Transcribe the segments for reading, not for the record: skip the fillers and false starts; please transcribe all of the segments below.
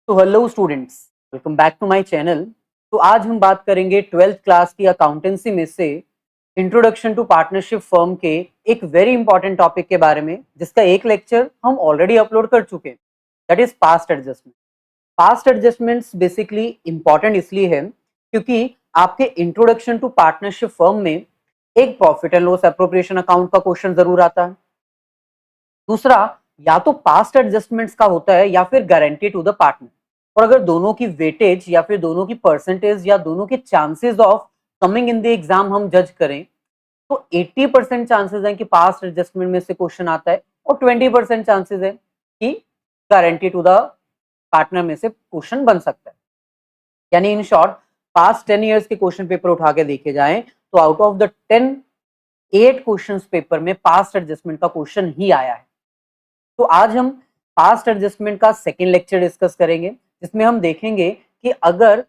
तो hello students, welcome back to my channel. तो आज हम बात करेंगे 12th क्लास की अकाउंटेंसी में से इंट्रोडक्शन टू पार्टनरशिप फर्म के एक वेरी इंपॉर्टेंट टॉपिक के बारे में, जिसका एक लेक्चर हम ऑलरेडी अपलोड कर चुके हैं, that is past adjustment. Past adjustments basically important इसलिए है क्योंकि आपके इंट्रोडक्शन टू पार्टनरशिप फर्म में एक profit and loss appropriation account का क्वेश्चन जरूर आता है। दूसरा, या तो पास्ट एडजस्टमेंट्स का होता है या फिर गारंटी टू द पार्टनर। और अगर दोनों की वेटेज या फिर दोनों की परसेंटेज या दोनों के chances of coming in the exam हम जज करें तो 80% चांसेस हैं कि पास्ट एडजस्टमेंट में से क्वेश्चन आता है और 20% चांसेस है कि गारंटी टू द पार्टनर में से क्वेश्चन बन सकता है। यानी इन शॉर्ट, पास्ट 10 ईयर्स के क्वेश्चन पेपर उठा के देखे जाएं तो out of the 10, 8 question paper में पास्ट एडजस्टमेंट का क्वेश्चन ही आया है। तो आज हम पास्ट एडजस्टमेंट का सेकेंड लेक्चर डिस्कस करेंगे, जिसमें हम देखेंगे कि अगर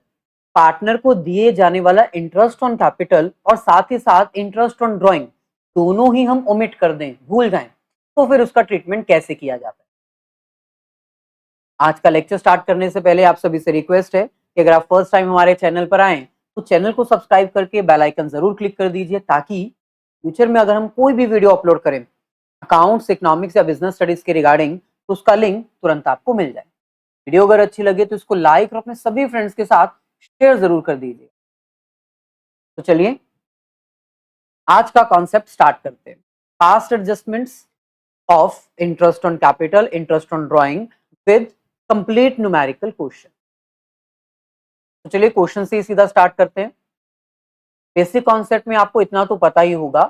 पार्टनर को दिए जाने वाला इंटरेस्ट ऑन कैपिटल और साथ ही साथ इंटरेस्ट ऑन ड्राइंग दोनों ही हम ओमिट कर दें, भूल जाएं, तो फिर उसका ट्रीटमेंट कैसे किया जाता है। आज का लेक्चर स्टार्ट करने से पहले आप सभी से रिक्वेस्ट है कि अगर आप फर्स्ट टाइम हमारे चैनल पर आए तो चैनल को सब्सक्राइब करके बेल आइकन जरूर क्लिक कर दीजिए, ताकि फ्यूचर में अगर हम कोई भी वीडियो अपलोड करें अकाउंट्स, इकोनॉमिक्स या बिजनेस स्टडीज के रिगार्डिंग, तो उसका लिंक तुरंत आपको मिल जाए। वीडियो अगर अच्छी लगे तो इसको लाइक और अपने सभी फ्रेंड्स के साथ शेयर जरूर कर दीजिए। तो चलिए आज का कॉन्सेप्ट स्टार्ट करते हैं। Past adjustments of interest on capital, interest on drawing with complete numerical question. तो चलिए क्वेश्चन से ही सीधा स्टार्ट करते हैं। बेसिक कॉन्सेप्ट में आपको इतना तो पता ही होगा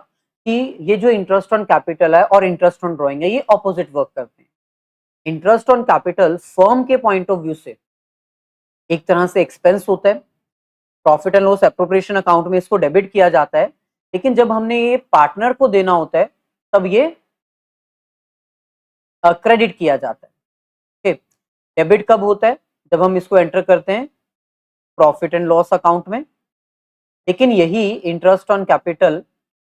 कि ये जो इंटरेस्ट ऑन कैपिटल है और इंटरेस्ट ऑन ड्राइंग है, ये ऑपोजिट वर्क करते हैं। इंटरेस्ट ऑन कैपिटल फर्म के पॉइंट ऑफ व्यू से एक तरह से एक्सपेंस होता है, profit and loss appropriation account में इसको डेबिट किया जाता है, लेकिन जब हमने ये पार्टनर को देना होता है तब ये क्रेडिट किया जाता है। ठीक, डेबिट कब होता है? जब हम इसको एंटर करते हैं प्रॉफिट एंड लॉस अकाउंट में, लेकिन यही इंटरेस्ट ऑन कैपिटल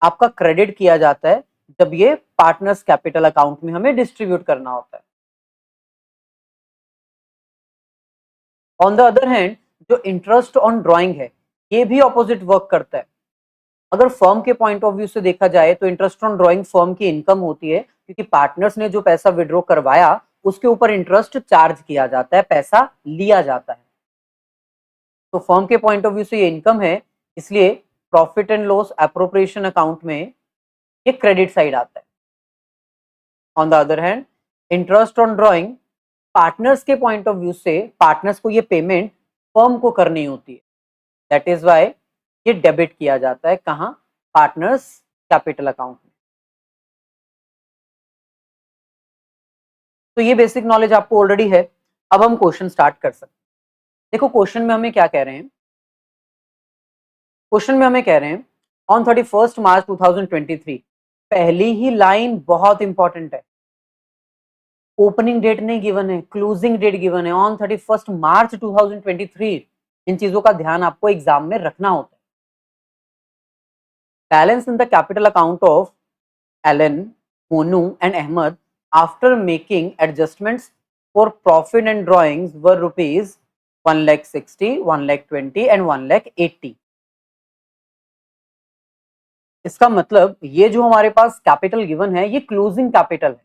आपका क्रेडिट किया जाता है जब ये पार्टनर्स कैपिटल अकाउंट में हमें डिस्ट्रीब्यूट करना होता है। ऑन द अदर हैंड, जो इंटरेस्ट ऑन ड्राइंग है ये भी ऑपोजिट वर्क करता है। अगर फर्म के पॉइंट ऑफ व्यू से देखा जाए तो इंटरेस्ट ऑन ड्राइंग फर्म की इनकम होती है, क्योंकि पार्टनर्स ने जो पैसा विड्रॉ करवाया उसके ऊपर इंटरेस्ट चार्ज किया जाता है, पैसा लिया जाता है। तो फर्म के पॉइंट ऑफ व्यू से ये इनकम है, इसलिए profit and loss appropriation account में ये क्रेडिट साइड आता है। On the other hand, interest on drawing partners के पॉइंट ऑफ व्यू से पार्टनर्स को ये पेमेंट फर्म को करनी होती है, दैट इज वाई ये डेबिट किया जाता है। कहाँ? पार्टनर्स कैपिटल अकाउंट में। तो ये बेसिक नॉलेज आपको ऑलरेडी है। अब हम क्वेश्चन स्टार्ट कर सकते हैं। देखो क्वेश्चन में हमें क्या कह रहे हैं। क्वेश्चन में हमें कह रहे हैं ऑन 31 मार्च 2023। पहली ही लाइन बहुत इंपॉर्टेंट है। ओपनिंग डेट नहीं गिवन है, क्लोजिंग डेट गिवन है, ऑन 31 मार्च 2023। इन चीजों का ध्यान आपको एग्जाम में रखना होता है। Balance in the capital account of Allen, Monu and Ahmed after making adjustments for profit and drawings were rupees 1,60,000, 1,20,000 and 1,80,000। इसका मतलब ये जो हमारे पास कैपिटल गिवन है ये क्लोजिंग कैपिटल है।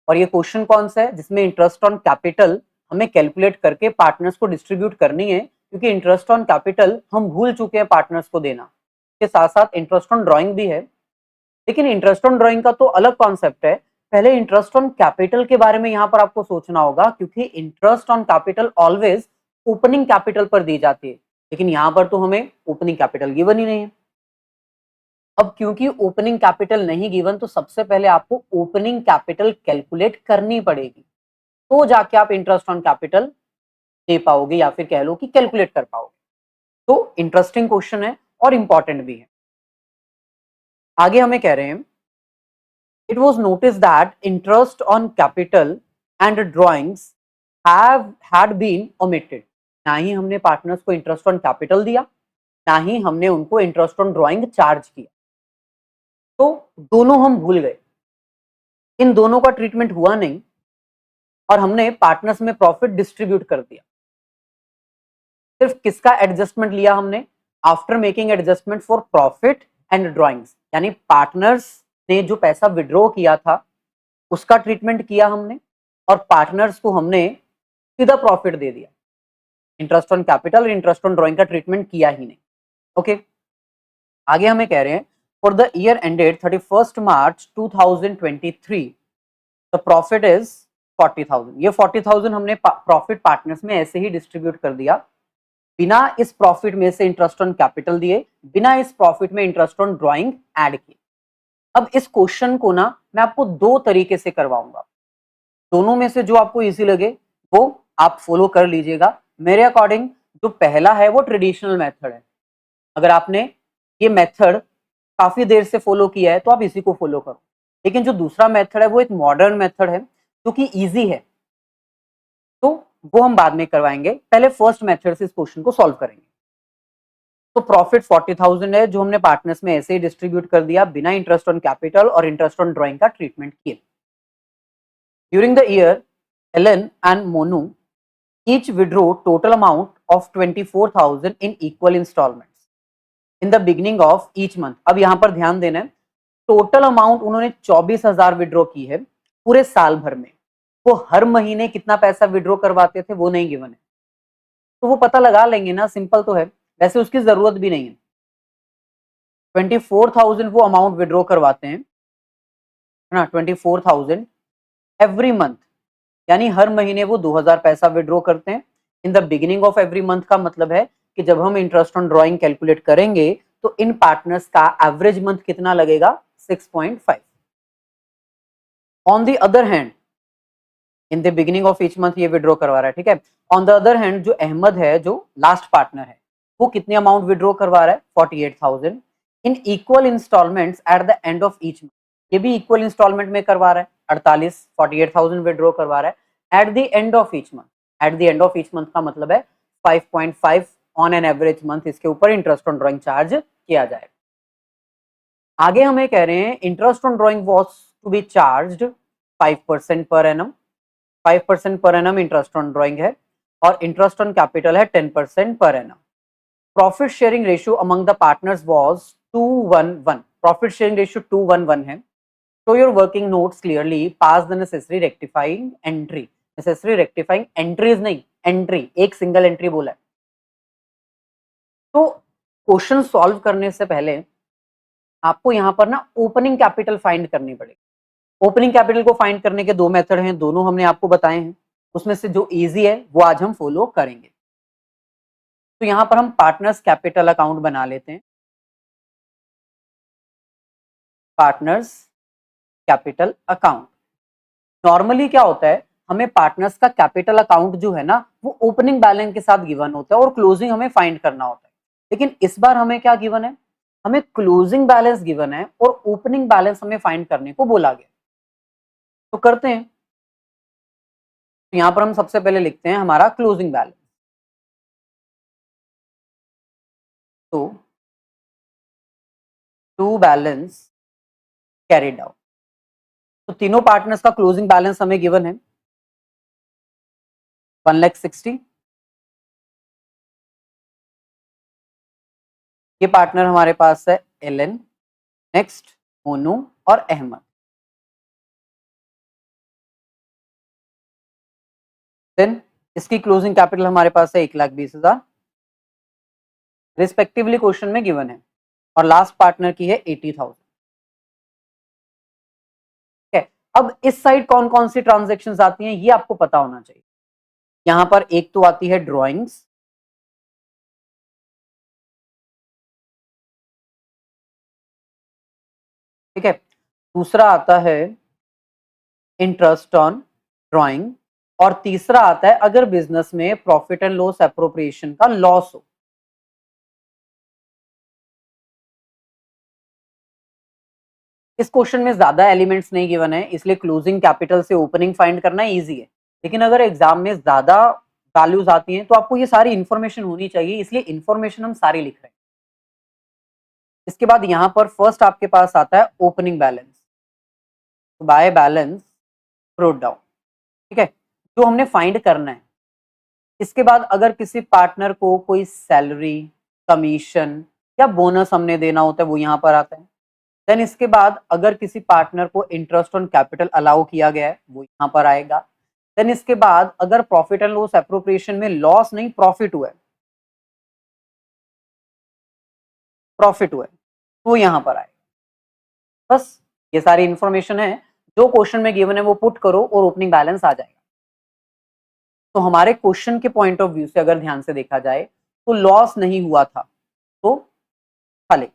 और ये क्वेश्चन कौन सा है? जिसमें इंटरेस्ट ऑन कैपिटल हमें कैलकुलेट करके पार्टनर्स को डिस्ट्रीब्यूट करनी है, क्योंकि इंटरेस्ट ऑन कैपिटल हम भूल चुके हैं पार्टनर्स को देना। के साथ साथ इंटरेस्ट ऑन ड्राइंग भी है, लेकिन इंटरेस्ट ऑन ड्राइंग का तो अलग कॉन्सेप्ट है। पहले इंटरेस्ट ऑन कैपिटल के बारे में यहाँ पर आपको सोचना होगा, क्योंकि interest on capital always opening capital पर दी जाती है, लेकिन यहाँ पर तो हमें ओपनिंग कैपिटल गिवन ही नहीं है। अब क्योंकि ओपनिंग कैपिटल नहीं गिवन, तो सबसे पहले आपको ओपनिंग कैपिटल कैलकुलेट करनी पड़ेगी, तो जाके आप इंटरेस्ट ऑन कैपिटल दे पाओगे या फिर कह लो कि कैलकुलेट कर पाओगे। तो इंटरेस्टिंग क्वेश्चन है और इंपॉर्टेंट भी है। आगे हमें कह रहे हैं it was notice that interest on capital and drawings had been omitted. ना ही हमने पार्टनर्स को इंटरेस्ट ऑन कैपिटल दिया, ना ही हमने उनको इंटरेस्ट ऑन ड्रॉइंग चार्ज किया, तो दोनों हम भूल गए। इन दोनों का ट्रीटमेंट हुआ नहीं। और हमने पार्टनर्स में प्रॉफिट डिस्ट्रीब्यूट कर दिया। सिर्फ किसका एडजस्टमेंट लिया हमने? After making adjustment for profit and drawings, यानी पार्टनर्स ने जो पैसा विड्रॉ किया था उसका ट्रीटमेंट किया हमने, और पार्टनर्स को हमने सीधा प्रॉफिट दे दिया। इंटरेस्ट ऑन कैपिटल और इंटरेस्ट ऑन ड्रॉइंग का ट्रीटमेंट किया ही नहीं। ओके, आगे हमें कह रहे हैं for the year ended 31 March 2023 the profit is 40,000। ये 40,000 हमने प्रॉफिट पार्टनर्स में ऐसे ही डिस्ट्रीब्यूट कर दिया, बिना इस प्रॉफिट में से इंटरेस्ट ऑन कैपिटल दिए, बिना इस प्रॉफिट में इंटरेस्ट ऑन ड्रॉइंग ऐड किए। अब इस क्वेश्चन को ना मैं आपको दो तरीके से करवाऊंगा, दोनों में से जो आपको इजी लगे वो आप फॉलो कर लीजिएगा। मेरे अकॉर्डिंग जो पहला है वो ट्रेडिशनल मेथड है। अगर आपने ये मेथड काफी देर से फॉलो किया है तो आप इसी को फॉलो करो, लेकिन जो दूसरा मेथड है वो एक मॉडर्न मेथड है जो कि इजी है, तो वो हम बाद में करवाएंगे। पहले फर्स्ट मेथड से इस क्वेश्चन को सॉल्व करेंगे। तो प्रॉफिट 40,000 है जो हमने पार्टनर्स में ऐसे ही डिस्ट्रीब्यूट कर दिया बिना इंटरेस्ट ऑन कैपिटल और इंटरेस्ट ऑन ड्रॉइंग का ट्रीटमेंट किए। During the year Allen and Monu each withdraw total amount of 24,000 in equal installments in the beginning of each month। अब यहां पर ध्यान देना है, टोटल अमाउंट उन्होंने 24,000 विड्रॉ की है पूरे साल भर में। वो हर महीने कितना पैसा विड्रॉ करवाते थे वो नहीं गिवन है, तो वो पता लगा लेंगे ना, सिंपल तो है, वैसे उसकी जरूरत भी नहीं है। 24,000 वो अमाउंट विड्रॉ करवाते हैं ना, 24,000 एवरी मंथ, यानी हर महीने वो 2,000 पैसा विड्रॉ करते हैं। In the beginning of every month का मतलब है कि जब हम इंटरेस्ट ऑन ड्रॉइंग कैलकुलेट करेंगे तो इन पार्टनर्स का एवरेज मंथ कितना लगेगा? 6.5। On the other hand in the beginning of each month ये विड्रॉ करवा रहा है, ठीक है। ऑन द अदर हैंड जो अहमद है, जो लास्ट पार्टनर है, वो कितनी अमाउंट विड्रॉ करवा रहा है? 48,000 in equal instalments at the end of each month. ये भी इक्वल इंस्टॉलमेंट में करवा रहा है, 48,000 विड्रॉ करवा रहा है eight the end of each month. Eight the end of each month का मतलब है 5.5 ऑन एन एवरेज मंथ इसके ऊपर इंटरेस्ट ऑन ड्रॉइंग चार्ज किया जाए। आगे हमें कह रहे हैं interest on drawing was to be charged 5% per annum. 5% per annum interest on drawing है और इंटरेस्ट ऑन कैपिटल है 10% per annum. Profit sharing ratio among the partners was 2:1:1। Profit sharing ratio 2:1:1 है। So your working notes clearly pass the necessary rectifying entry। necessary rectifying entries नहीं, entry, एक single entry बोला है। तो question solve करने से पहले आपको यहाँ पर ना ओपनिंग कैपिटल फाइंड करनी पड़ेगी। ओपनिंग कैपिटल को फाइंड करने के दो मेथड हैं, दोनों हमने आपको बताए हैं, उसमें से जो इजी है वो आज हम फॉलो करेंगे। तो यहाँ पर हम पार्टनर्स कैपिटल अकाउंट बना लेते हैं। पार्टनर्स कैपिटल अकाउंट, नॉर्मली क्या होता है, हमें पार्टनर्स का कैपिटल अकाउंट जो है ना वो ओपनिंग बैलेंस के साथ गिवन होता है और क्लोजिंग हमें फाइंड करना होता है। लेकिन इस बार हमें क्या गिवन है? हमें क्लोजिंग बैलेंस गिवन है और ओपनिंग बैलेंस हमें फाइंड करने को बोला गया। तो करते हैं। तो यहां पर हम सबसे पहले लिखते हैं हमारा क्लोजिंग बैलेंस। तो टू बैलेंस कैरिड आउट, तो तीनों पार्टनर्स का क्लोजिंग बैलेंस हमें गिवन है 1,60,000। ये पार्टनर हमारे पास है एलन, नेक्स्ट मोनू और अहमद। देन इसकी क्लोजिंग कैपिटल हमारे पास है 1,20,000 रिस्पेक्टिवली क्वेश्चन में गिवन है, और लास्ट पार्टनर की है 80,000। ठीक है, अब इस साइड कौन कौन सी ट्रांजेक्शन आती हैं ये आपको पता होना चाहिए। यहां पर एक तो आती है ड्रॉइंग्स, ठीक है, दूसरा आता है इंटरेस्ट ऑन ड्रॉइंग, और तीसरा आता है अगर बिजनेस में प्रॉफिट एंड लॉस एप्रोप्रिएशन का लॉस हो। इस क्वेश्चन में ज्यादा एलिमेंट्स नहीं गिवन है, इसलिए क्लोजिंग कैपिटल से ओपनिंग फाइंड करना इजी है। लेकिन अगर एग्जाम में ज्यादा वैल्यूज आती हैं तो आपको ये सारी इंफॉर्मेशन होनी चाहिए, इसलिए इंफॉर्मेशन हम सारी लिख रहे हैं। इसके बाद यहां पर फर्स्ट आपके पास आता है opening balance, by balance brought down. ठीक है, जो हमने फाइंड करना है। इसके बाद अगर किसी पार्टनर को कोई सैलरी, कमीशन या बोनस हमने देना होता है वो यहाँ पर आता है। देन इसके बाद अगर किसी पार्टनर को इंटरेस्ट ऑन कैपिटल अलाउ किया गया है वो यहाँ पर आएगा। देन इसके बाद अगर प्रॉफिट एंड लॉस एप्रोप्रिएशन में लॉस नहीं प्रॉफिट हुआ है, प्रॉफिट हुआ है तो यहाँ पर आएगा। बस ये सारी इंफॉर्मेशन है जो क्वेश्चन में गिवन है वो पुट करो और ओपनिंग बैलेंस आ जाएगा। तो हमारे क्वेश्चन के पॉइंट ऑफ व्यू से अगर ध्यान से देखा जाए तो लॉस नहीं हुआ था तो खाली।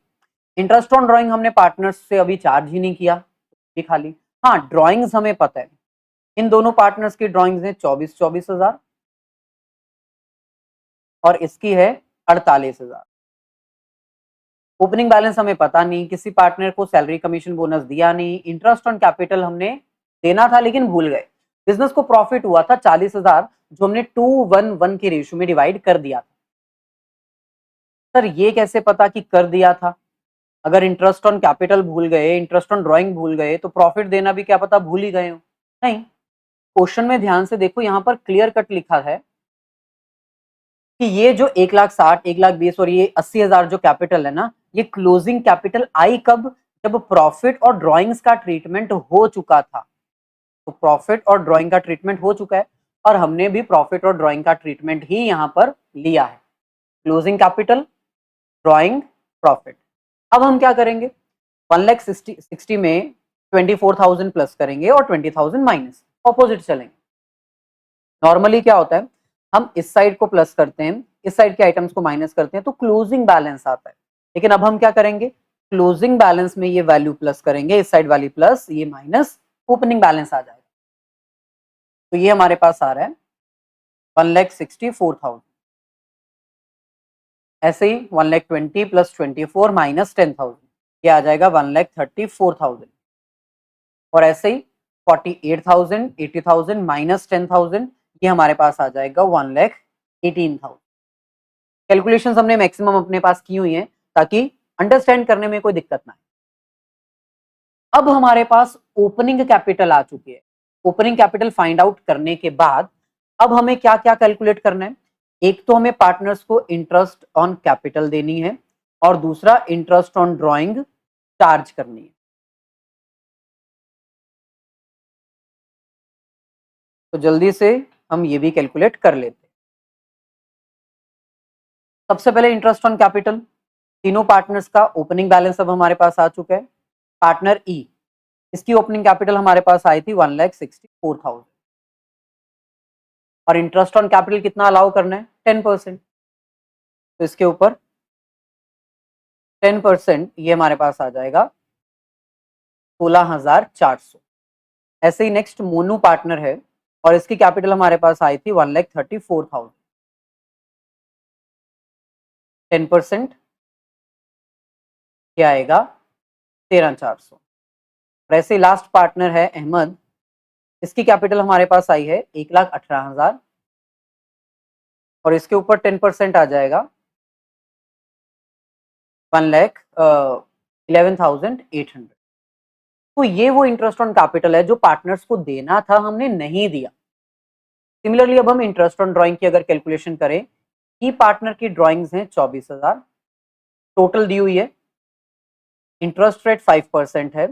इंटरेस्ट ऑन ड्राइंग हमने पार्टनर्स से अभी चार्ज ही नहीं किया, भी खाली। हाँ, ड्राइंग्स हमें पता है, इन दोनों पार्टनर्स की ड्राइंग्स हैं 24,000 और इसकी है 48,000। ओपनिंग बैलेंस हमें पता नहीं, किसी पार्टनर को सैलरी कमीशन बोनस दिया नहीं, इंटरेस्ट ऑन कैपिटल हमने देना था लेकिन भूल गए। बिजनेस को प्रॉफिट हुआ था 40,000 जो हमने 2:1 के रेशियो में डिवाइड कर दिया था। सर ये कैसे पता कि कर दिया था? अगर इंटरेस्ट ऑन कैपिटल भूल गए, इंटरेस्ट ऑन ड्राइंग भूल गए तो प्रॉफिट देना भी क्या पता भूल ही गए हो? नहीं, क्वेश्चन में ध्यान से देखो, यहाँ पर क्लियर कट लिखा है कि ये जो 1,60,000, 1,20,000 और ये 80,000 जो कैपिटल है ना, ये क्लोजिंग कैपिटल आई कब? जब प्रॉफिट और ड्राइंग्स का ट्रीटमेंट हो चुका था। तो प्रॉफिट और ड्राइंग का ट्रीटमेंट हो चुका है और हमने भी प्रॉफिट और ड्राइंग का ट्रीटमेंट ही यहाँ पर लिया है। Closing capital, drawing, profit. अब हम क्या करेंगे? 1,60,000 में 24,000 प्लस करेंगे और 20,000 माइनस, ऑपोजिट चलेंगे। नॉर्मली क्या होता है, हम इस साइड को प्लस करते हैं, इस साइड के आइटम्स को माइनस करते हैं तो क्लोजिंग बैलेंस आता है। लेकिन अब हम क्या करेंगे? क्लोजिंग बैलेंस में ये वैल्यू प्लस करेंगे, इस साइड वाली प्लस, ये माइनस, ओपनिंग बैलेंस आ जाएगा। तो ये हमारे पास आ रहा है 1,64,000। ऐसे ही 1,20,000 प्लस 24 माइनस 10,000, ये आ जाएगा 1,34,000। और ऐसे ही 48,000, 80,000 माइनस 10,000, ये हमारे पास आ जाएगा 1,18,000। कैलकुलेशंस हमने मैक्सिमम अपने पास की हुई हैं ताकि अंडरस्टैंड करने में कोई दिक्कत ना आए। अब हमारे पास ओपनिंग कैपिटल आ चुकी है। ओपनिंग कैपिटल फाइंड आउट करने के बाद अब हमें क्या क्या कैलकुलेट करना है? एक तो हमें पार्टनर्स को इंटरेस्ट ऑन कैपिटल देनी है और दूसरा इंटरेस्ट ऑन ड्राइंग चार्ज करनी है। तो जल्दी से हम ये भी कैलकुलेट कर लेते हैं। सबसे पहले इंटरेस्ट ऑन कैपिटल, तीनों पार्टनर्स का ओपनिंग बैलेंस अब हमारे पास आ चुका है। पार्टनर ई, इसकी ओपनिंग कैपिटल हमारे पास आई थी 1,64,000 और इंटरेस्ट ऑन कैपिटल कितना अलाउ करना है? 10%। तो इसके ऊपर 10% ये हमारे पास आ जाएगा 16,400। ऐसे ही नेक्स्ट मोनू पार्टनर है और इसकी कैपिटल हमारे पास आई थी 1,34,000। 10% क्या आएगा? 13,400। और ऐसे ही लास्ट पार्टनर है अहमद, इसकी कैपिटल हमारे पास आई है 1,18,000 और इसके ऊपर 10% आ जाएगा 1,11,800। तो ये वो इंटरेस्ट ऑन कैपिटल है जो पार्टनर्स को देना था, हमने नहीं दिया। सिमिलरली अब हम इंटरेस्ट ऑन ड्राइंग की अगर कैलकुलेशन करें, की पार्टनर की ड्राइंग्स हैं 24,000, टोटल दी हुई है, इंटरेस्ट रेट 5% है।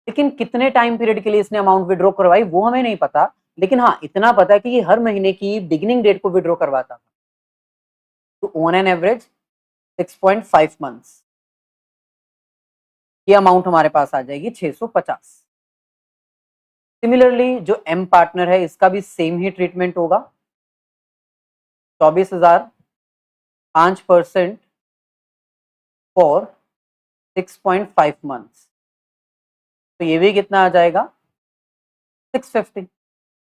लेकिन कितने टाइम पीरियड के लिए इसने अमाउंट विड्रॉ करवाई वो हमें नहीं पता, लेकिन हाँ इतना पता है कि ये हर महीने की बिगिनिंग डेट को विड्रॉ करवाता था। तो ऑन एन एवरेज 6.5 मंथ्स ये अमाउंट हमारे पास आ जाएगी 650। सिमिलरली जो एम पार्टनर है इसका भी सेम ही ट्रीटमेंट होगा। 24,000, 5% फॉर 6.5 मंथ्स, तो ये भी कितना आ जाएगा? 650।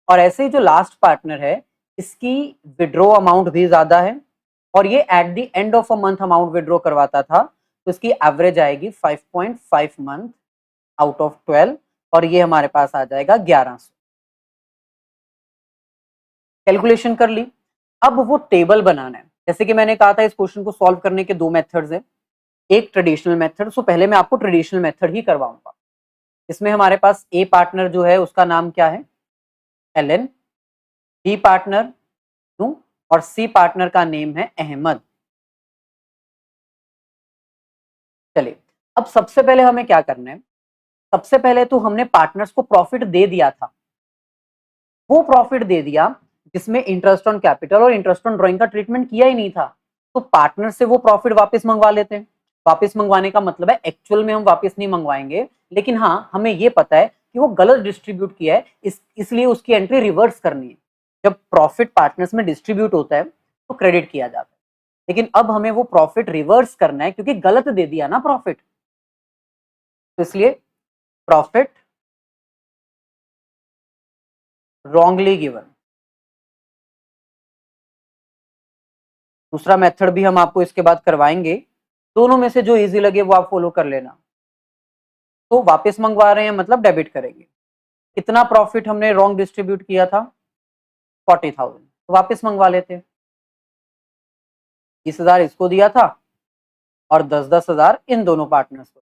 और ऐसे ही जो लास्ट पार्टनर है इसकी विड्रॉ अमाउंट भी ज्यादा है और ये eight the end of a month amount withdraw करवाता था, तो इसकी एवरेज आएगी 5.5 मंथ आउट ऑफ 12 और ये हमारे पास आ जाएगा 1100। कैलकुलेशन कर ली। अब वो टेबल बनाना है। जैसे कि मैंने कहा था इस क्वेश्चन को सॉल्व करने के दो मेथड्स हैं, एक ट्रेडिशनल मेथड। सो पहले मैं आपको ट्रेडिशनल मेथड ही करवाऊंगा। इसमें हमारे पास ए पार्टनर जो है उसका नाम क्या है? एलन, बी पार्टनर नू और सी पार्टनर का नेम है अहमद। चलिए, अब सबसे पहले हमें क्या करना है, सबसे पहले तो हमने पार्टनर्स को प्रॉफिट दे दिया था, वो प्रॉफिट दे दिया जिसमें इंटरेस्ट ऑन कैपिटल और इंटरेस्ट ऑन ड्राइंग का ट्रीटमेंट किया ही नहीं था, तो पार्टनर से वो प्रॉफिट वापस मंगवा लेते हैं। वापस मंगवाने का मतलब है एक्चुअल में हम वापस नहीं मंगवाएंगे, लेकिन हाँ हमें ये पता है कि वो गलत डिस्ट्रीब्यूट किया है, इसलिए उसकी एंट्री रिवर्स करनी है। जब प्रॉफिट पार्टनर्स में डिस्ट्रीब्यूट होता है तो क्रेडिट किया जाता है, लेकिन अब हमें वो प्रॉफिट रिवर्स करना है क्योंकि गलत दे दिया ना प्रॉफिट, तो इसलिए प्रॉफिट रॉन्गली गिवन। दूसरा मेथड भी हम आपको इसके बाद करवाएंगे, दोनों में से जो इजी लगे वो आप फॉलो कर लेना। तो वापस मंगवा रहे हैं मतलब डेबिट करेंगे। कितना प्रॉफिट हमने रॉन्ग डिस्ट्रीब्यूट किया था, 40,000, तो वापस मंगवा लेते हैं। 20,000 इसको दिया था और 10,000 इन दोनों पार्टनर्स को।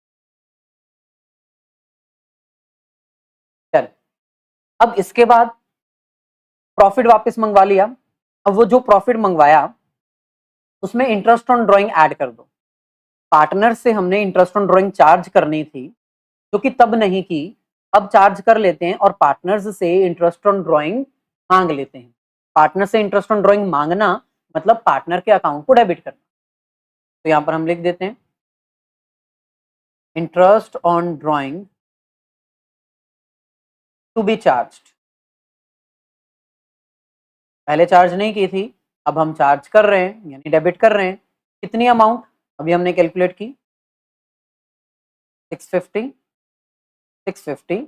चल, अब इसके बाद प्रॉफिट वापस मंगवा लिया, अब वो जो प्रॉफिट मंगवाया उसमें इंटरेस्ट ऑन ड्राइंग ऐड कर दो। पार्टनर से हमने इंटरेस्ट ऑन ड्राइंग चार्ज करनी थी जो कि तब नहीं की, अब चार्ज कर लेते हैं और पार्टनर्स से इंटरेस्ट ऑन ड्राइंग मांग लेते हैं। पार्टनर से इंटरेस्ट ऑन ड्राइंग मांगना मतलब पार्टनर के अकाउंट को डेबिट करना। तो यहां पर हम लिख देते हैं interest on drawing to be charged. पहले चार्ज नहीं की थी, अब हम चार्ज कर रहे हैं यानी डेबिट कर रहे हैं। कितनी अमाउंट अभी हमने कैलकुलेट की, 650, 650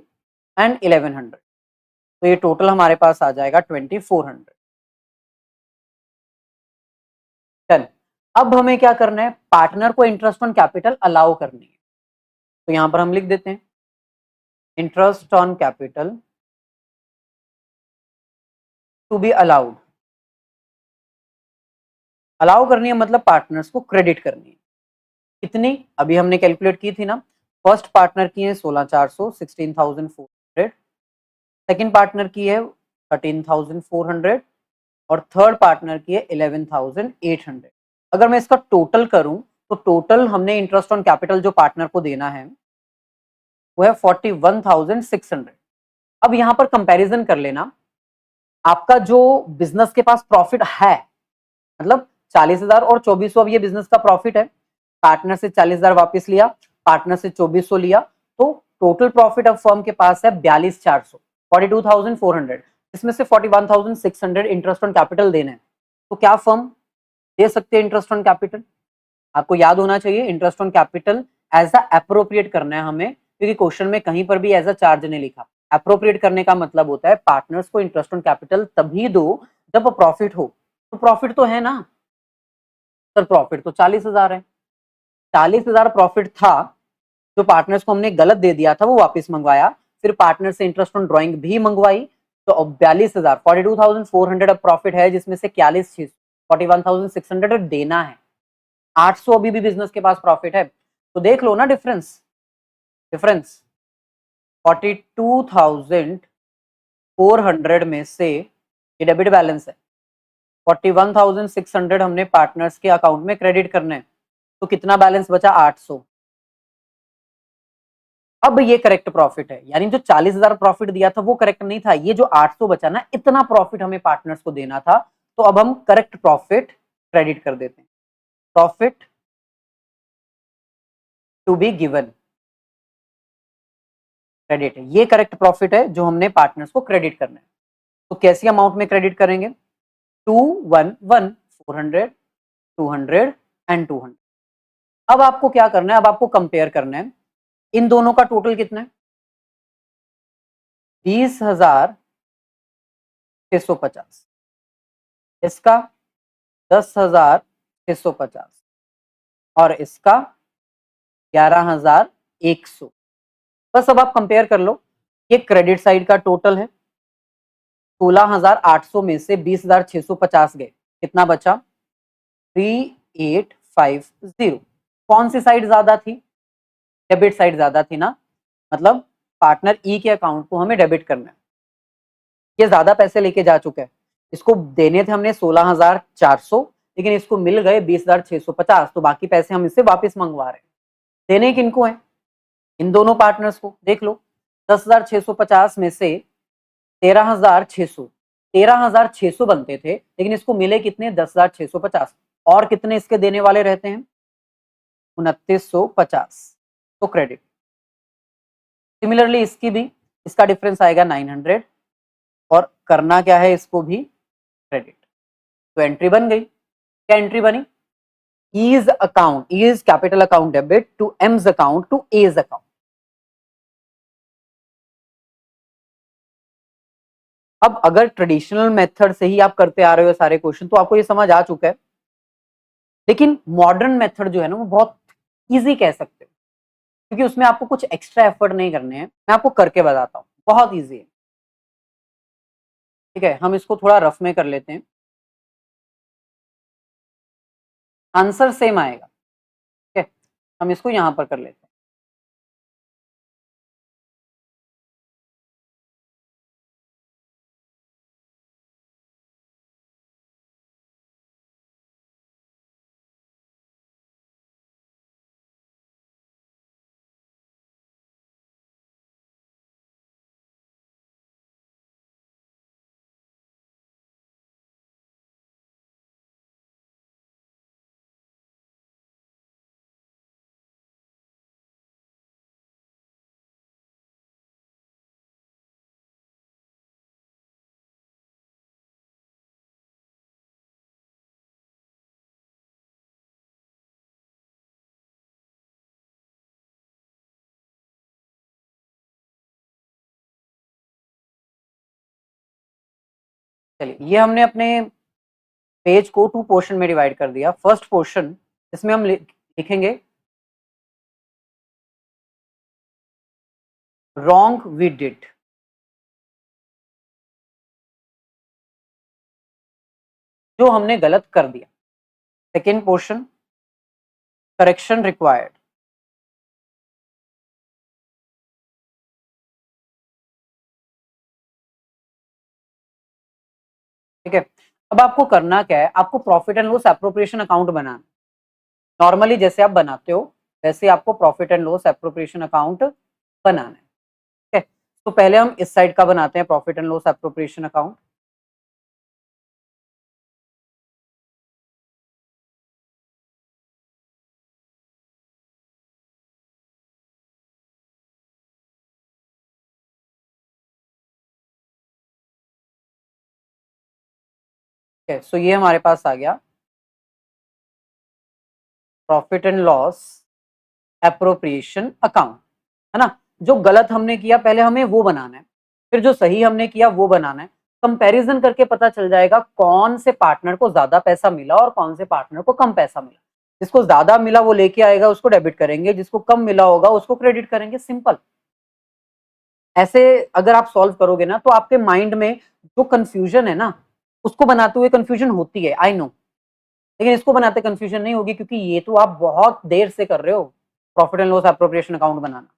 एंड 1100, तो ये टोटल हमारे पास आ जाएगा 2400। चल, अब हमें क्या करना है, पार्टनर को इंटरेस्ट ऑन कैपिटल अलाउ करनी है। तो यहां पर हम लिख देते हैं interest on capital to be allowed. Allow करनी है मतलब पार्टनर्स को क्रेडिट करनी है। कितनी अभी हमने कैलकुलेट की थी ना, फर्स्ट पार्टनर की है 16,400, 16,400, सेकंड पार्टनर की है 13,400 और थर्ड पार्टनर की है 11,800। अगर मैं इसका टोटल करूं तो टोटल हमने इंटरेस्ट ऑन कैपिटल जो पार्टनर को देना है वो है 41,600। अब यहां पर कंपैरिजन कर लेना, आपका जो बिजनेस के पास प्रॉफिट है मतलब 40,000 और 2400, अब ये बिजनेस का प्रॉफिट है, पार्टनर से 40,000 वापस लिया, पार्टनर से 2400 लिया, तो टोटल प्रॉफिट अब फर्म के पास है 42,400, 42,400। इसमें से 41,600 इंटरेस्ट ऑन कैपिटल देना है। तो क्या फर्म दे सकते हैं इंटरेस्ट ऑन कैपिटल? आपको याद होना चाहिए interest on capital as a appropriate करना है हमें, क्योंकि क्वेश्चन में कहीं पर भी एज अ चार्ज नहीं लिखा। एप्रोप्रिएट करने का मतलब होता है पार्टनर्स को इंटरेस्ट ऑन कैपिटल तभी दो जब प्रॉफिट हो। तो प्रॉफिट तो है ना सर, प्रॉफिट तो 40,000 है, 40,000 प्रॉफिट था, जो पार्टनर्स को हमने गलत दे दिया था वो वापस मंगवाया, फिर पार्टनर से इंटरेस्ट ऑन ड्राइंग भी मंगवाई, तो अब 42,000, 42,400 अब प्रॉफिट है, जिसमें से 41,600, 41,600 देना है। 800 अभी भी बिजनेस के पास प्रॉफिट है, तो देख लो ना डिफरेंस, डिफरेंस 42,400 में से ये डेबिट बैलेंस है, 41,600 हमने पार्टनर्स के अकाउंट में क्रेडिट करने हैं, तो कितना बैलेंस बचा, 800। अब ये करेक्ट प्रॉफिट है, यानी जो 40,000 प्रॉफिट दिया था वो करेक्ट नहीं था, ये जो 800 बचा ना, इतना प्रॉफिट हमें पार्टनर्स को देना था, तो अब हम करेक्ट प्रॉफिट क्रेडिट कर देते हैं। Profit to be given credit है, ये करेक्ट प्रॉफिट है जो हमने पार्टनर्स को क्रेडिट करना है। तो कैसी अमाउंट में क्रेडिट करेंगे, 211, 400, 200 एंड 200। अब आपको क्या करना है, अब आपको कंपेयर करना है इन दोनों का टोटल कितना है, 20,650, इसका 10,650 और इसका 11,100। बस अब आप कंपेयर कर लो, ये क्रेडिट साइड का टोटल है, 16,800 में से 20,650 गए, कितना बचा, 3,850। कौन सी साइड ज्यादा थी, डेबिट साइड ज्यादा थी ना, मतलब पार्टनर ई के अकाउंट को हमें डेबिट करना है, ये ज्यादा पैसे लेके जा चुका है, इसको देने थे हमने 16,400, लेकिन इसको मिल गए 20,650, तो बाकी पैसे हम इससे वापस मंगवा रहे हैं। देने किनको हैं? इन दोनों पार्टनर्स को। देख लो, 10,650 में से 13,600, 13,600 बनते थे, लेकिन इसको मिले कितने? 10,650। और कितने इसके देने वाले रहते हैं? 2,950, तो क्रेडिट। सिमिलरली इसकी भी, इसका डिफरेंस आएगा 900, और करना क्या है? इसको भी क्रेडिट। तो एंट्री बन गई। क्या एंट्री बनी? E's account, E's capital account debit to M's account to A's account. अब अगर ट्रेडिशनल मेथड से ही आप करते आ रहे हो सारे क्वेश्चन, तो आपको ये समझ आ चुका है, लेकिन मॉडर्न मेथड जो है ना, वो बहुत इजी कह सकते हो, क्योंकि उसमें आपको कुछ एक्स्ट्रा एफर्ट नहीं करने हैं। मैं आपको करके बताता हूँ, बहुत इजी है। ठीक है, हम इसको थोड़ा रफ में कर लेते हैं, आंसर सेम आएगा। ठीक है, हम इसको यहां पर कर लेते हैं। चलिए, ये हमने अपने पेज को 2 पोर्शन में डिवाइड कर दिया। फर्स्ट पोर्शन, इसमें हम लिखेंगे रॉन्ग वी डिड, जो हमने गलत कर दिया। Second portion, correction required. ठीक है, अब आपको करना क्या है? आपको profit and loss appropriation account बनाना। नॉर्मली जैसे आप बनाते हो, वैसे आपको profit and loss appropriation account बनाना है। ठीक है, तो पहले हम इस साइड का बनाते हैं, profit and loss appropriation account. ठीक है, सो ये हमारे पास आ गया profit and loss appropriation account, है ना। जो गलत हमने किया पहले हमें वो बनाना है, फिर जो सही हमने किया वो बनाना है। कंपैरिजन करके पता चल जाएगा कौन से पार्टनर को ज्यादा पैसा मिला और कौन से पार्टनर को कम पैसा मिला। जिसको ज्यादा मिला वो लेके आएगा, उसको डेबिट करेंगे, जिसको कम मिला होगा उसको क्रेडिट करेंगे। सिंपल। ऐसे अगर आप सॉल्व करोगे ना, तो आपके माइंड में जो कंफ्यूजन है ना, उसको बनाते हुए कंफ्यूजन होती है, आई नो, लेकिन इसको बनाते कंफ्यूजन नहीं होगी, क्योंकि ये तो आप बहुत देर से कर रहे हो, profit and loss appropriation account बनाना।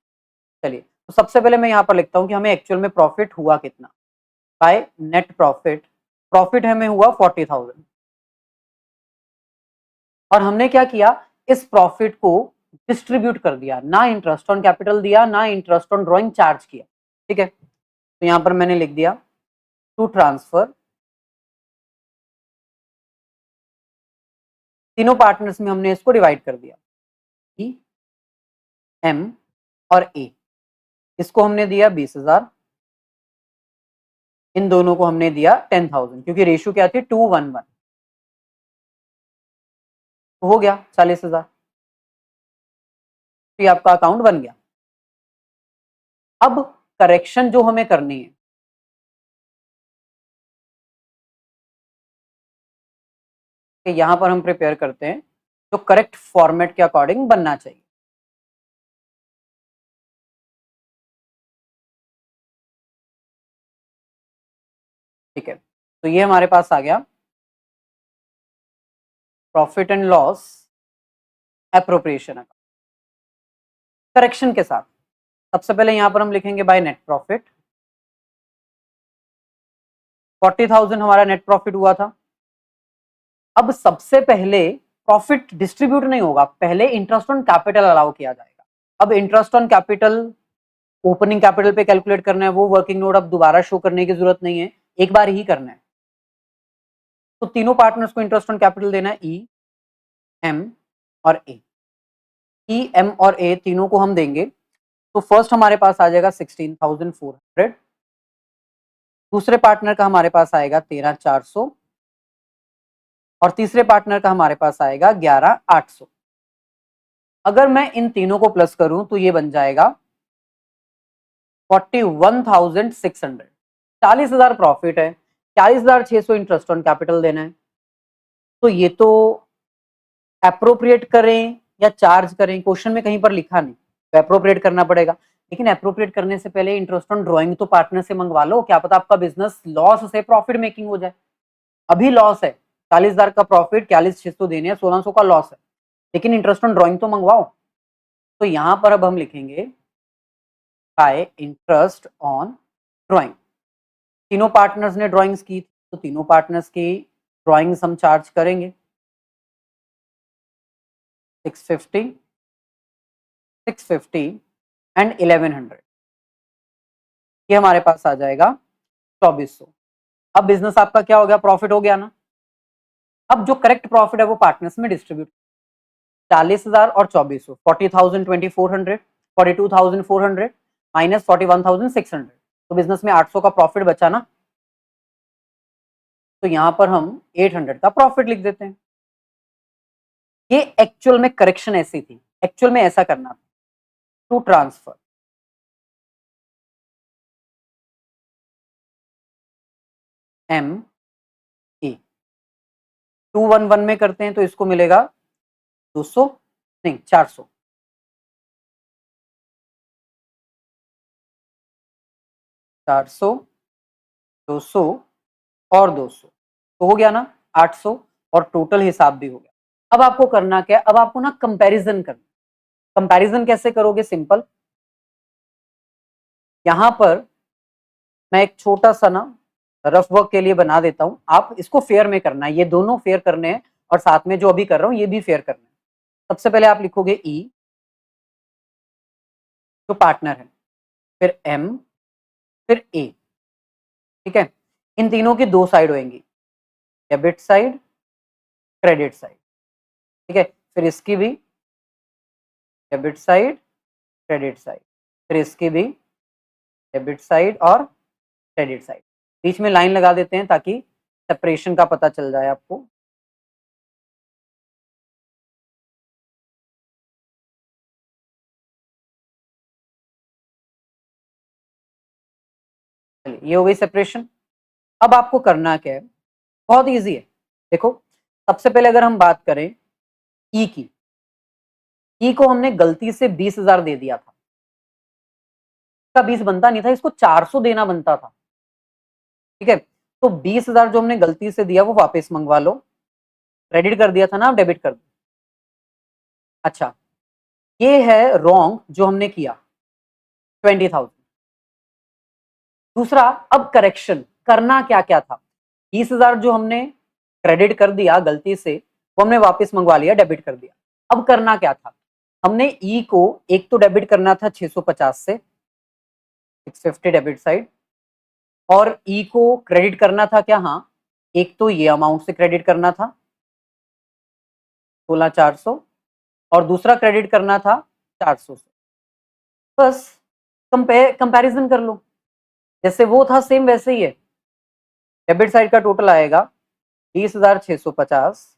चलिए, तो सबसे पहले मैं यहाँ पर लिखता हूँ कि हमें एक्चुअल में प्रॉफिट हुआ कितना, बाय नेट प्रॉफिट। प्रॉफिट हमें हुआ 40,000, और हमने क्या किया? इस प्रॉफिट को डिस्ट्रीब्यूट कर दिया, ना इंटरेस्ट ऑन कैपिटल दिया, ना इंटरेस्ट ऑन ड्रॉइंग चार्ज किया। ठीक है, तो यहाँ पर मैंने लिख दिया टू ट्रांसफर। तीनों पार्टनर्स में हमने इसको डिवाइड कर दिया, ई, एम और ए। इसको हमने दिया 20,000, इन दोनों को हमने दिया 10,000, क्योंकि रेशियो क्या थी? 2:1:1। तो हो गया 40,000, तो ये आपका अकाउंट बन गया। अब करेक्शन जो हमें करनी है, कि यहां पर हम प्रिपेयर करते हैं जो करेक्ट फॉर्मेट के अकॉर्डिंग बनना चाहिए। ठीक है, तो ये हमारे पास आ गया profit and loss appropriation account correction के साथ। सबसे पहले यहां पर हम लिखेंगे बाय नेट प्रॉफिट। 40,000 हमारा नेट प्रॉफिट हुआ था। अब सबसे पहले प्रॉफिट डिस्ट्रीब्यूट नहीं होगा, पहले इंटरेस्ट ऑन कैपिटल अलाउ किया जाएगा। अब interest on capital opening capital पे कैलकुलेट करना है, वो वर्किंग नोट अब दोबारा शो करने की जरूरत नहीं है, एक बार ही करना है। तो तीनों पार्टनर्स को इंटरेस्ट ऑन कैपिटल देना है, ई, एम और ए। ई, एम और ए तीनों को हम देंगे तो फर्स्ट हमारे पास आ जाएगा 16,400, दूसरे पार्टनर का हमारे पास आएगा 13,400 और तीसरे पार्टनर का हमारे पास आएगा 11,800। अगर मैं इन तीनों को प्लस करूं तो ये बन जाएगा 41,600। 40,000 प्रॉफिट है, 40,600 इंटरेस्ट ऑन कैपिटल देना है। तो ये तो अप्रोप्रिएट करें या चार्ज करें, क्वेश्चन में कहीं पर लिखा नहीं, तो अप्रोप्रिएट करना पड़ेगा। लेकिन अप्रोप्रिएट करने से पहले इंटरेस्ट ऑन ड्राइंग तो पार्टनर से मंगवा लो, क्या पता आपका बिजनेस लॉस से प्रॉफिट मेकिंग हो जाए। अभी लॉस है, 40,000 का प्रॉफिट, 40,600 देने हैं, 1,600 का लॉस है, लेकिन इंटरेस्ट ऑन ड्राइंग तो मंगवाओ। तो यहां पर अब हम लिखेंगे बाय इंटरेस्ट ऑन ड्राइंग। तीनों पार्टनर्स ने ड्राइंग्स की तो तीनों पार्टनर्स की ड्राइंग्स हम चार्ज करेंगे 650, 650 एंड 1100। ये हमारे पास आ जाएगा 2400। अब बिजनेस आपका क्या हो गया, प्रॉफिट हो गया ना। अब जो करेक्ट प्रॉफिट है वो पार्टनर्स में डिस्ट्रीब्यूट, 40,000 और 2400, 40,000 2400, 42,400 माइनस 41,600, तो बिजनेस में 800 का प्रॉफिट बचा ना। तो यहां पर हम 800 का प्रॉफिट लिख देते हैं। ये एक्चुअल में करेक्शन ऐसी थी, एक्चुअल में ऐसा करना था, टू ट्रांसफर एम ए 211 में करते हैं तो इसको मिलेगा 200 नहीं 400, 400, 200 और 200 तो हो गया ना 800 और टोटल हिसाब भी हो गया। अब आपको करना क्या है, अब आपको ना कंपैरिजन करना। कंपैरिजन कैसे करोगे, सिंपल, यहां पर मैं एक छोटा सा ना रफ वर्क के लिए बना देता हूं, आप इसको फेयर में करना है, ये दोनों फेयर करने हैं और साथ में जो अभी कर रहा हूं ये भी फेयर करना है। सबसे पहले आप लिखोगे ई जो पार्टनर है, फिर एम, फिर ए, ठीक है। इन तीनों की दो साइड होंगी, डेबिट साइड, क्रेडिट साइड, ठीक है। फिर इसकी भी डेबिट साइड, क्रेडिट साइड, फिर इसकी भी डेबिट साइड और क्रेडिट साइड। बीच में लाइन लगा देते हैं ताकि सेपरेशन का पता चल जाए आपको। चलिए ये हो गई सेपरेशन। अब आपको करना क्या है, बहुत इजी है। देखो सबसे पहले अगर हम बात करें ई की, ई को हमने गलती से 20,000 दे दिया था, इसका 20 बनता नहीं था, इसको 400 देना बनता था, ठीक है। तो 20,000 जो हमने गलती से दिया वो वापस मंगवा लो, क्रेडिट कर दिया था ना, आप डेबिट कर दो। अच्छा ये है रॉन्ग जो हमने किया 20,000। दूसरा अब करेक्शन करना क्या क्या था, 20,000 जो हमने क्रेडिट कर दिया गलती से वो हमने वापस मंगवा लिया, डेबिट कर दिया। अब करना क्या था, हमने ई को एक तो डेबिट करना था 650 से, 650 डेबिट साइड, और ई को क्रेडिट करना था क्या, हाँ एक तो ये अमाउंट से क्रेडिट करना था 16,400 और दूसरा क्रेडिट करना था 400 से। बस कंपैरिजन कर लो, जैसे वो था सेम वैसे ही है। डेबिट साइड का टोटल आएगा 20,650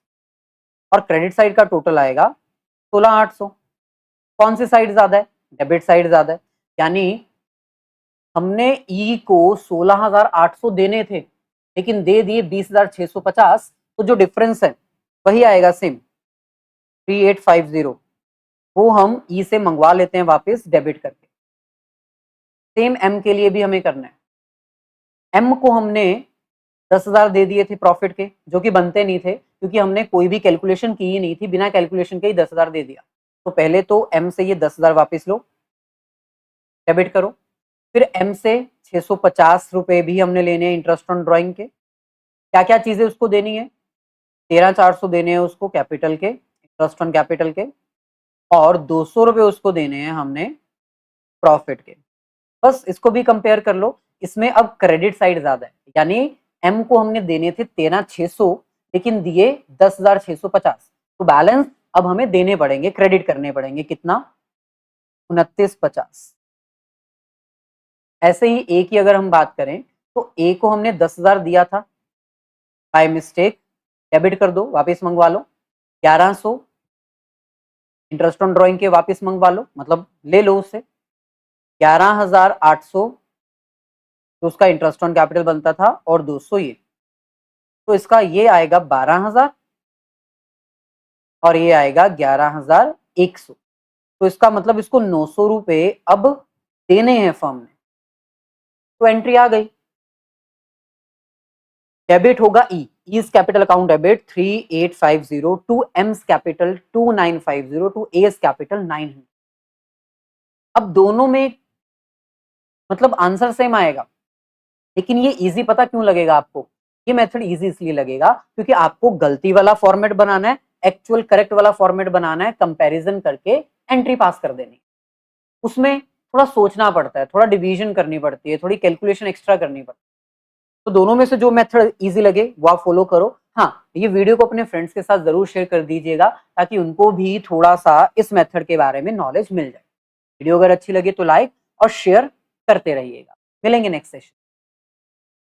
और क्रेडिट साइड का टोटल आएगा 16,800। कौन सी साइड ज्यादा है, डेबिट साइड ज्यादा है, यानी हमने ई को 16,800 देने थे लेकिन दे दिए 20,650, तो जो डिफरेंस है वही आएगा सेम 3850, वो हम ई से मंगवा लेते हैं वापस डेबिट करके। सेम एम के लिए भी हमें करना है। एम को हमने 10,000 दे दिए थे प्रॉफिट के, जो कि बनते नहीं थे क्योंकि हमने कोई भी कैलकुलेशन की ही नहीं थी, बिना कैलकुलेशन के ही 10,000 दे दिया। तो पहले तो एम से ये 10,000 वापस लो, डेबिट करो, फिर एम से ₹650 भी हमने लेने हैं इंटरेस्ट ऑन ड्राइंग के। क्या क्या चीजें उसको देनी है? 13,400 देने हैं उसको कैपिटल के, इंटरेस्ट ऑन कैपिटल के, और ₹200 उसको देने हैं हमने प्रॉफिट के। बस इसको भी कंपेयर कर लो। इसमें अब क्रेडिट साइड ज्यादा है, यानी एम को हमने देने थे 13,600 लेकिन दिए 10,650, तो बैलेंस अब हमें देने पड़ेंगे, क्रेडिट करने पड़ेंगे। कितना? 29,50। ऐसे ही ए की अगर हम बात करें तो ए को हमने 10,000 दिया था, बाय मिस्टेक डेबिट कर दो, वापस मंगवा लो। 1100 इंटरेस्ट ऑन ड्राइंग के वापस मंगवा लो, मतलब ले लो उसे। 11,800 तो उसका इंटरेस्ट ऑन कैपिटल बनता था, और 200 ये, तो इसका ये आएगा 12,000 और ये आएगा 11,100। तो इसका मतलब इसको 900 रुपए अब देने हैं फर्म ने, तो एंट्री आ गई। डेबिट होगा E, is capital account debit 3850 to M's capital 2950 to S capital 900। अब दोनों में मतलब आंसर सेम आएगा, लेकिन ये इजी पता क्यों लगेगा आपको? ये मेथड इजी इसलिए लगेगा क्योंकि आपको गलती वाला फॉर्मेट बनाना है, एक्चुअल करेक्ट वाला फॉर्मेट बनाना है, कंपैरिजन करके एंट्री पास कर देनी। उसमें थोड़ा सोचना पड़ता है, थोड़ा डिवीजन करनी पड़ती है, थोड़ी कैलकुलेशन एक्स्ट्रा करनी पड़ती है। तो दोनों में से जो मेथड इजी लगे वो आप फॉलो करो। हाँ, ये वीडियो को अपने फ्रेंड्स के साथ जरूर शेयर कर दीजिएगा ताकि उनको भी थोड़ा सा इस मेथड के बारे में नॉलेज मिल जाए। वीडियो अगर अच्छी लगे तो लाइक और शेयर करते रहिएगा। मिलेंगे नेक्स्ट सेशन।